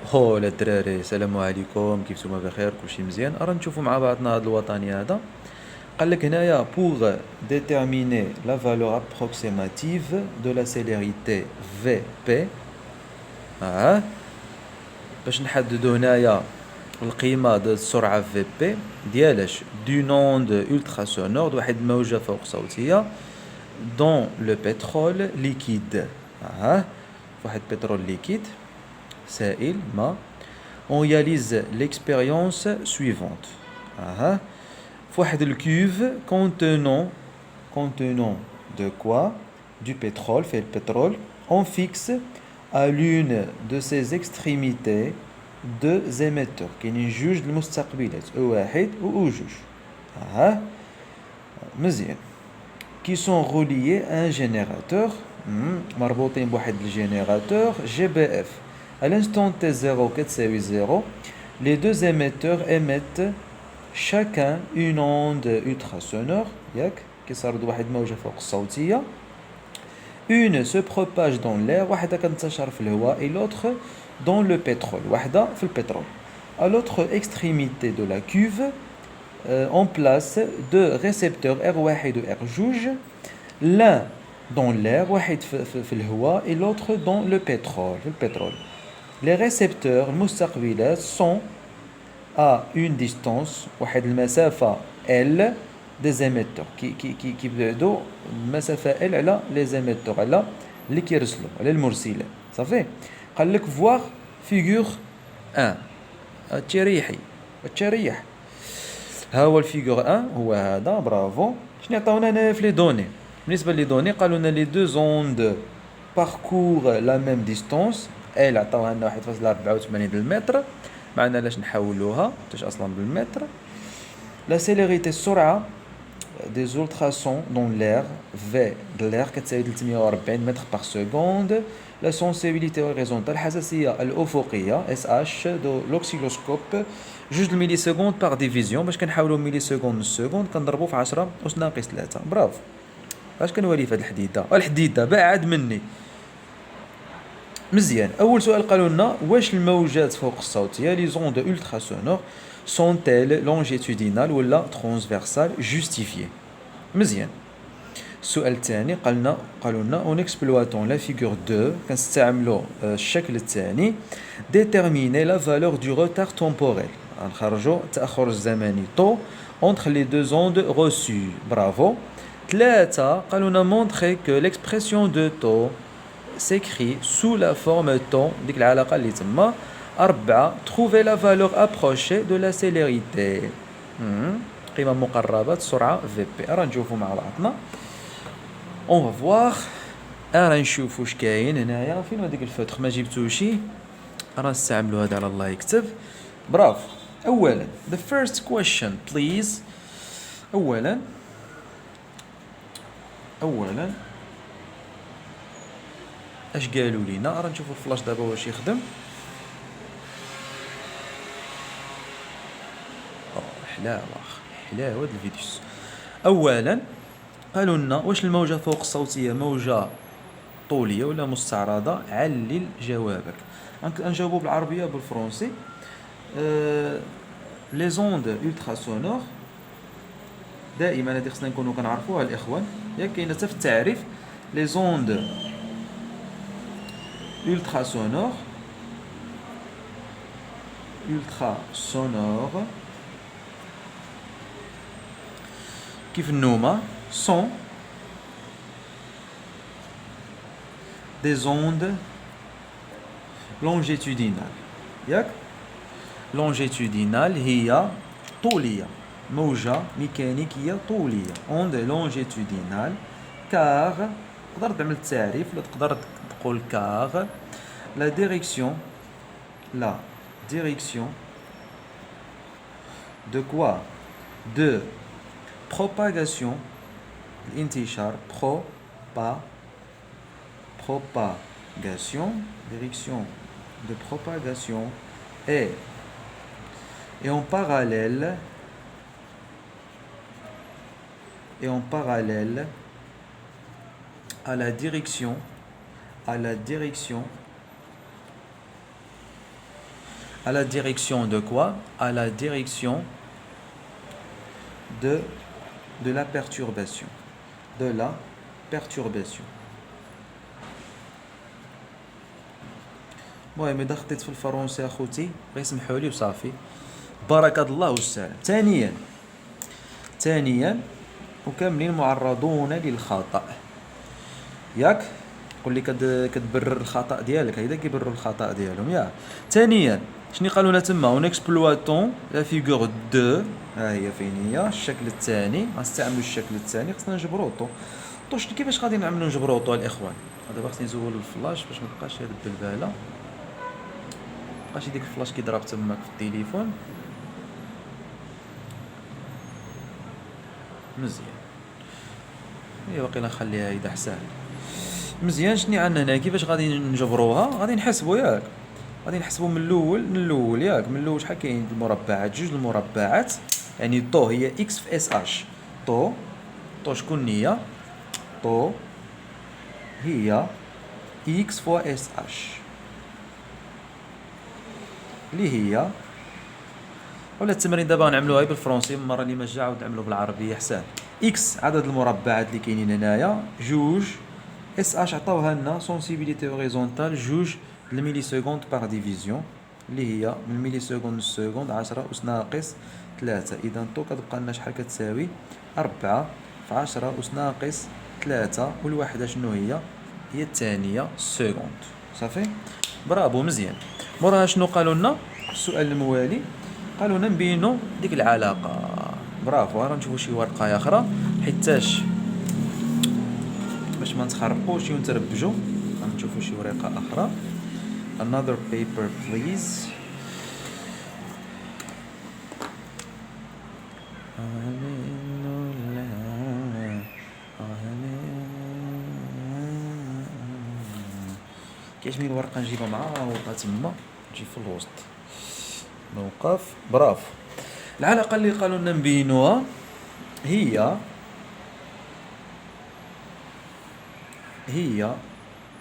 هو الدراري السلام عليكم، كيف نتوما؟ بخير؟ كلشي مزيان؟ راه نشوفوا مع بعضنا هذا الوطني هذا. قال لك هنايا pour déterminer la valeur approximative de la célérité VP. اه باش نحددوا هنايا القيمة ديال السرعة VP ديالاش دو نوند ultra sonore، واحد الموجة فوق صوتية dans le pétrole liquide. واحد بترول ليكيد سائل ما. On réalise l'expérience suivante. فواحد الكيوف contenant de quoi? Du pétrole, fait le pétrole. On fixe à l'une de ses extrémités deux émetteurs كاينين جوج المستقبلات واحد و جوج. مزيان. Qui sont reliés à un générateur مربوطين بواحد الجينيراتور GBF. À l'instant T0 كتساوي 0, les deux émetteurs émettent chacun une onde ultrasonore, ياك كيصاردوا واحد الموجة فوق الصوتية. Une se propage dans l'air, واحدة كتنتشر في الهواء, et l'autre dans le pétrole, واحدة في البترول. À l'autre extrémité de la cuve, on place deux récepteurs R1 et R2, l'un dans l'air, واحد في الهواء, et l'autre dans le pétrole, في البترول. Les récepteurs المستقبلات sont à une distance واحد المسافة L des émetteurs كيبعدوا المسافة L على les émetteurs على اللي كيرسلوا على المرسلين. صافي. قال لك voir figure 1. تريحي تريح. ها هو الفيغور 1 هو هذا. برافو. شنو عطاونا هنا في لي دوني؟ بالنسبة لي دوني قالوا لنا لي دو زوند parcourent la même distance. ال عطاوها لنا 1.84 المتر. معنا لاش نحولوها تاش اصلا بالمتر. لا سيليريتي السرعه دي زولتراسون دون لير في لير كتساوي 340 متر بار سكوند. لا سونسيبيليتي هوريزونتال الحساسيه الافقيه اس اش دو لوكسيلوسكوب 2 ملي سكوند بار ديفيزيون. باش كنحاولوا ملي سكوند السكوند كنضربوا في 10 اس ناقص 3. برافو. اش كنولي في هاد الحديده؟ الحديده بعد مني. مزيان. اول سؤال قالوا لنا واش الموجات فوق الصوتيه لي زوند ultra sonores sont-elles longitudinales ولا transversales justifiées؟ مزيان. السؤال الثاني قالوا لنا اون اكسبلواتون لا فيغور 2 كنستعملوا الشكل الثاني déterminer la valeur du retard temporel. غنخرجوا التاخر الزمني طو entre les deux ondes reçues. برافو. ثلاثه قالوا لنا montrer que l'expression de taux s'écrit sous la forme temps ديك العلاقه اللي تما. 4 trouver la valeur approchée de la célérité. قيمه مقربه السرعه VP. راه نشوفوا مع بعضنا. on va voir. راه نشوفوا واش كاين هنايا. فين هذيك الفتح؟ ما جبتوشي. راه نستعملوا هذا على الله يكتب. برافو. اولا the first question please. اولا اش قالوا لينا؟ راه نشوفوا الفلاش دابا واش يخدم. حلاوه حلاوه هاد الفيديوز. اولا قالوا لنا واش الموجه فوق الصوتيه موجه طوليه ولا مستعرضه؟ علل جوابك. غنجاوبوا بالعربيه بالفرنسي. لي زوند ultra sonores دائما هذه خصنا نكونوا كنعرفوها الاخوان، ياك كاينه حتى في التعريف. لي زوند ultra sonores كيف النومة sont des ondes longitudinales. ياك longitudinale هي طولية، موجة ميكانيكية طولية. onde longitudinale car تقدر تعمل التعريف ولا تقدر تقول car la direction de quoi? De propagation الانتشار propagation direction de propagation et en parallèle à la direction À la direction de quoi? À la direction de la perturbation. De la perturbation. المهم إذا خطيت في الفرنسي أخوتي غير سمحولي وصافي. بركة الله والسلام. ثانيا وكاملين معرضون للخطأ. ياك قول لي كتبرر الخطأ ديالك، هيدا كيبرروا الخطأ ديالهم ياك. ثانيا شنو قالوا لنا تما؟ اون اكسبلواتون لا فيغور دو، ها هي فين هي الشكل الثاني. غنستعملوا الشكل الثاني، خصنا نجبروا طو كيفاش غادي نعملوا نجبروا طو الاخوان؟ دابا خصني نزول الفلاش باش ما تبقاش هاد البلباله، مابقاش ديك الفلاش كيضرب تماك في التليفون. مزيان، هي باقي نخليها هيدا احسن. مزيان، شني عندنا هنا؟ كيفاش غادي نجبروها؟ غادي نحسبوا ياك، غادي نحسبوا من الاول ياك. من الاول شحال كاين المربعات؟ جوج المربعات، يعني طو هي اكس في اس اش. طو شكون هي؟ طو هي اكس فوا اس اش، اللي هي ولا التمرين دابا غنعملوها بالفرنسي، المره اللي ما جا عاود نعملو بالعربيه احسن. اكس عدد المربعات اللي كاينين هنايا جوج، اس اش عطاوها لنا سونسيبيليتي هوريزونتال جوج الميلي سكوند بار ديفيزيون، اللي هي من الميلي سكوند للسكوند 10 أس ناقص 3. اذا طو كتبقى لنا شحال كتساوي 4 في 10 أس ناقص 3، والوحده شنو هي؟ هي الثانيه سكوند. صافي، برافو، مزيان. موراها شنو قالوا لنا السؤال الموالي؟ قالوا لنا نبينوا ديك العلاقه. برافو، راه نشوفوا شي ورقه اخرى حيتاش باش ما نتخربقوش ونتربجوا. غنشوفوا شي ورقه اخرى. another paper please. كيعجبني الورقه نجيبها معاوضه تما تجي في الوسط موقف. برافو. العلاقه اللي قالوا لنا نبينوها هي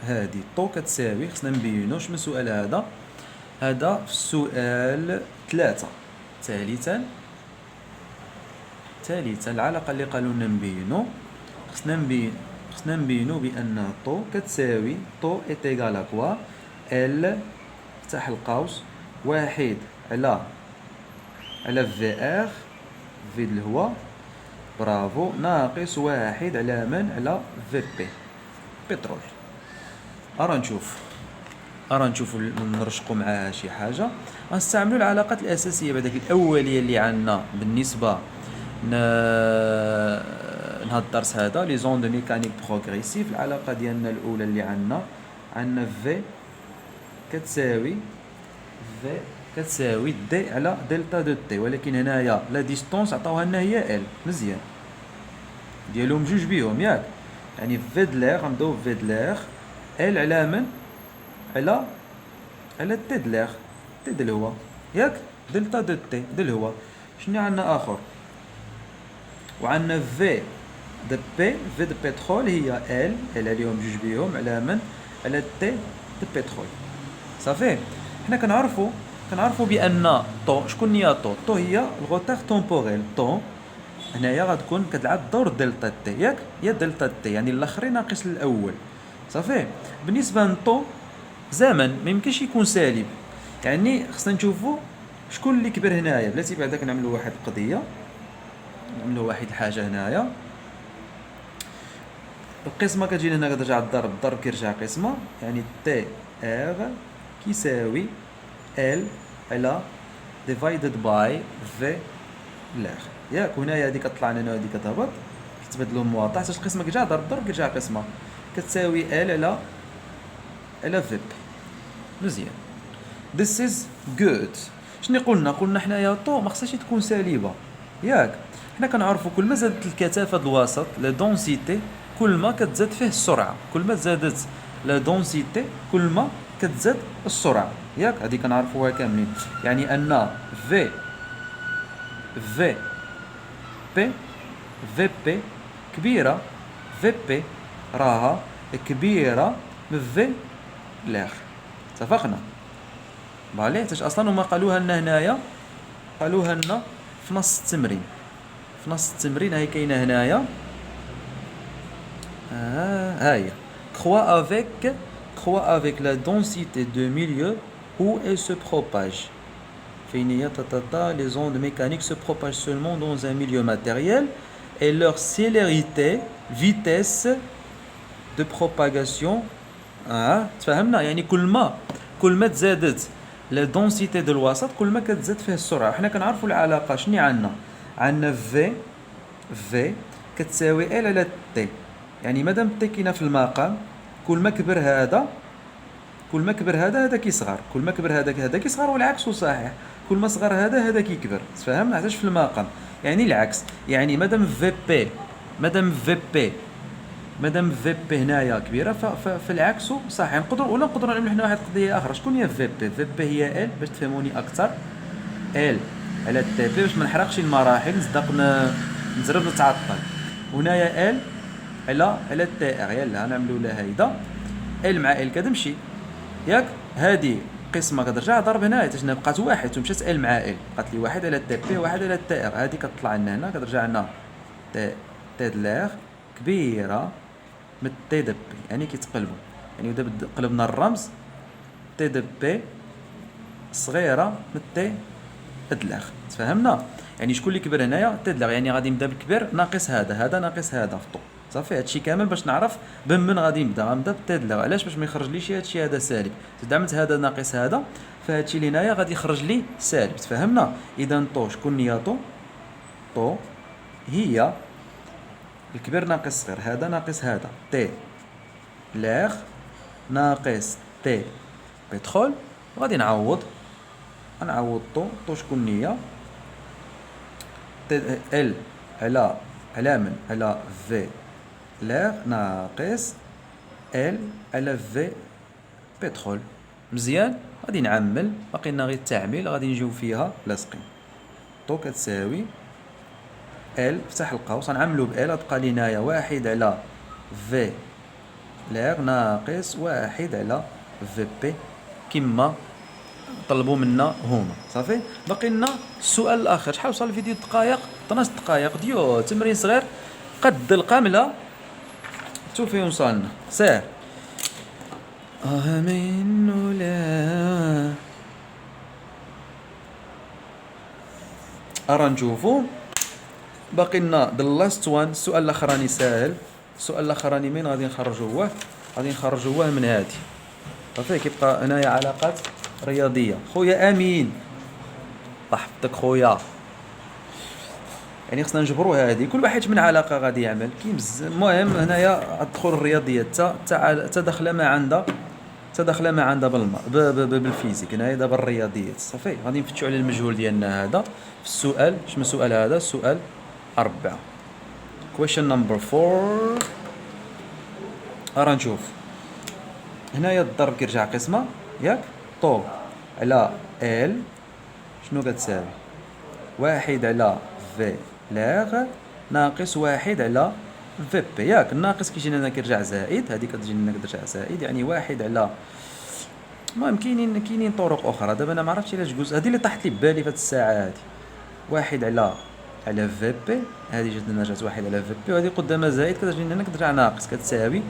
هذه. طو كتساوي، خصنا نبينو شنو السؤال هذا في السؤال 3. ثالثا العلاقه اللي قالوا لنا نبينو، خصنا نبينو بان طو كتساوي طو ايت ايغال ا كوا؟ ال افتح القوس 1 على في ار، في الهواء، برافو، ناقص 1 على من؟ على في بي، بترول. أرا نشوفوا نرشقوا معاها شي حاجه. غنستعملوا العلاقات الاساسيه بعداك الاوليه اللي عندنا بالنسبه لهذا الدرس هذا، لي زوند ميكانيك بروغريسيف. العلاقه ديالنا الاولى اللي عندنا في كتساوي دي على دلتا دو تي، ولكن هنايا لا ديستونس عطاوها لنا هي ال. مزيان، ديالهم جوج بيهم ياك، يعني في دلير غنبداو في دلير ال على من؟ على تي دلير، تي د الهواء ياك، دلتا دو تي د الهواء. شنو عندنا اخر؟ وعندنا في د بي، في د بترول هي ال عليهم جوج بيهم على من؟ على تي د بترول. صافي، حنا كنعرفوا بان طو شكون هي؟ طو هي الغوتار تومبوريل. طو هنايا غتكون كتلعب دور دلتا تي ياك، هي دلتا تي يعني الاخرين ناقص الاول. صافي، بالنسبه لطو زمن ما يمكنش يكون سالب، يعني خصنا نشوفوا شكون اللي كبر هنايا. بلاتي بعدا كنعملوا واحد القضيه، نعملوا واحد الحاجه هنايا. القسمه كتجي هنا كترجع الضرب كيرجع قسمه، يعني تي ار كيساوي ال على ديفايدد باي في الاخر ياك. هنايا هذه كتطلع لنا وهذه كتهبط، كتبدلوا المواضع حتى القسمه كترجع ضرب كيرجع قسمه، كتساوي ال على في. مزيان، this is good. شنو قلنا حنايا طو ما خصهاش تكون سالبه ياك. حنا كنعرفوا كل ما زادت الكثافه الوسط لا دونسيتي كل ما كتزاد فيه السرعه، كل ما زادت لا دونسيتي كل ما كتزاد السرعه ياك. هذه كنعرفوها كاملين، يعني ان في بي كبيره، في بي راها كبيره من في الاخر. اتفقنا؟ فالي حيتاش اصلا هما قالوها لنا هنايا، قالوها لنا في نص التمرين. في نص التمرين هاي كاينه هنايا، ها هي croît avec la densité de milieu où elle se propage. فين هي les ondes mécaniques se propagent seulement dans un milieu matériel et leur célérité, vitesse de propagation تفهمنا. يعني كل ما تزادت لا دونسيتي دو الوسط كل ما كتزاد فيه السرعه. حنا كنعرفوا العلاقه شنو عندنا في كتساوي ال على تي. يعني مادام تي كاينه في المقام، كل ما كبر هذا هذا كيصغر، كل ما كبر هذا كيصغر، والعكس صحيح، كل ما صغر هذا كيكبر. تفهمنا حتىش في المقام يعني العكس. يعني مادام في بي هنايا كبيره في العكس صحيح. نقدروا نعملوا حنا واحد القضيه اخرى. شكون هي في بي هي ال باش تفهموني اكثر، ال على تي بي باش ما نحرقش المراحل نصدق نزرب نتعطل. هنايا ال على تي ار. يلا نعملوا لها هيدا ال مع ال كتمشي ياك. هذه قسمه كترجع ضرب هنا حيت بقات واحد ومشات ال مع ال، بقات لي واحد على تي بي واحد على تي ار. هذه كتطلع لنا هنا كترجع لنا تي دلار كبيره من تي دو بي، يعني كيتقلبوا. يعني دابا قلبنا الرمز تي دو بي صغيره من تي دلار. تفهمنا؟ يعني شكون اللي كبر هنايا؟ تي دلار. يعني غادي نبدا بالكبير ناقص هذا ناقص هذا في الطو. صافي هادشي كامل باش نعرف بمن غادي غنبدا بتي دلار. علاش؟ باش ما يخرجليش هادشي هذا سالب. عملت هذا ناقص هذا فهادشي اللي هنايا غادي يخرج لي سالب. تفهمنا؟ اذا طو شكون هي طو هي الكبير ناقص صغير، هذا ناقص هذا تي لاغ ناقص تي بترول. وغادي نعوض طو شكون هي ال على من على في لاغ ناقص ال على في بترول. مزيان. غادي نعمل باقي لنا غير التعميل، غادي نجيو فيها لاصقين. طو كتساوي ال فتح القوس غنعملو بال غتبقى لينايا واحد على في لاغ ناقص واحد على في بي كما طلبوا منا هما. صافي باقي لنا السؤال الاخر. شحال وصل الفيديو؟ دقائق 12 دقائق ديال تمرين صغير قد القمله. شوف فين وصلنا. سير منو لا ارا نشوفو. باقي لنا ذا لاست وان. السؤال الاخراني ساهل. السؤال الاخراني من غادي نخرجوه؟ غادي نخرجوه من هادي. صافي كيبقى هنايا علاقات رياضيه. خويا امين طحتك خويا. يعني خصنا نجبروا هذه كل واحد من علاقه غادي يعمل كاين بزاف. المهم هنايا الدخول الرياضيات حتى داخله ما عندها بالفيزيك. هنايا دابا الرياضيات. صافي غادي نفتشوا على المجهول ديالنا هذا في السؤال. شنو السؤال هذا؟ السؤال 4 question number 4. راه نشوف هنايا الضرب كيرجع قسمه ياك. طو على ال شنو كتساوي؟ واحد على في لاغ ناقص واحد على في بي ياك. الناقص كيجينا لنا كيرجع زائد، هذه كتجي لنا كترجع زائد، يعني واحد على. المهم كاينين طرق اخرى. دابا انا ما عرفتش علاش جوج هذه اللي طاحت لي ببالي في هذه الساعه هذه. واحد على في بي، هذه جات لنا جات واحد على في بي، وهذه قدامها زائد كتجي لنا كترجع ناقص كتساوي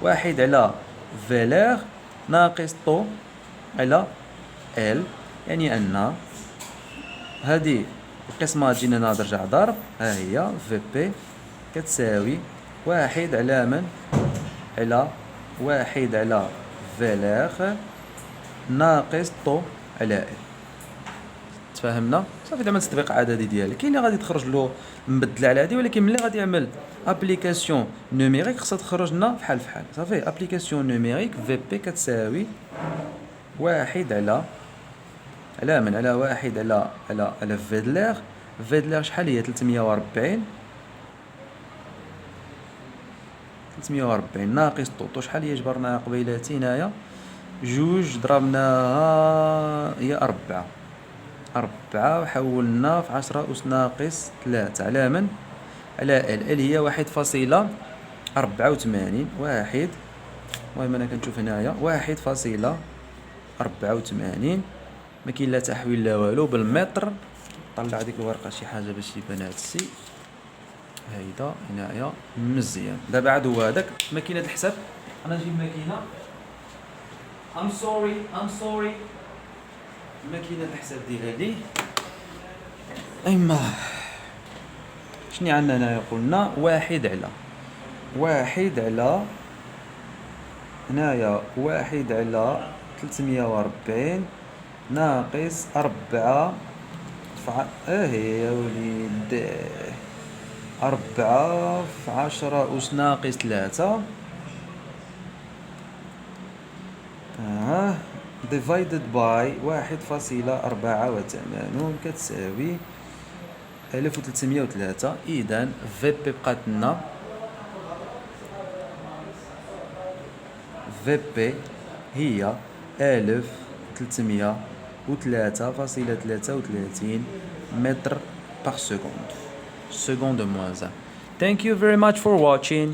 واحد على في لاغ ناقص طو على ال. يعني ان هذه القسمه تجينا لنا ترجع ضرب. ها هي في بي كتساوي واحد على من على واحد على في لاغ ناقص طو على ال. تفاهمنا؟ صافي زعما التطبيق عددي ديالك كاين اللي غادي تخرج له مبدله على هذه، ولكن ملي غادي يعمل ابليكاسيون نوميريك خصها تخرج لنا فحال صافي ابليكاسيون نوميريك في بي كتساوي واحد على من على واحد على في دلاغ شحال هي 340 ناقص طو شحال هي جبرناها قبيلاتي هنايا جوج ضربناها هي 4 وحولنا في 10 أس ناقص 3 على من على ال هي 1.84 واحد. المهم انا كنشوف هنايا 1.84 ما كاين لا تحويل لا والو بالمتر. طلع ديك الورقه شي حاجه باش يبان هاد السي هيدا هنايا مزيان. دابا عاد هو هذاك ماكينه الحساب. انا نجيب ماكينه. I'm sorry ماكينه الحساب ديالي. ايما شنو عندنا هنايا؟ قلنا واحد على هنايا 1/340 ناقص 4 يا وليدي 4 في 10 أس ناقص 3 divided by 1.84 كتساوي 1303. إذا في بي بقات لنا في بي هي 1303.33 متر par seconde. Seconde moins 1. Thank you very much for watching.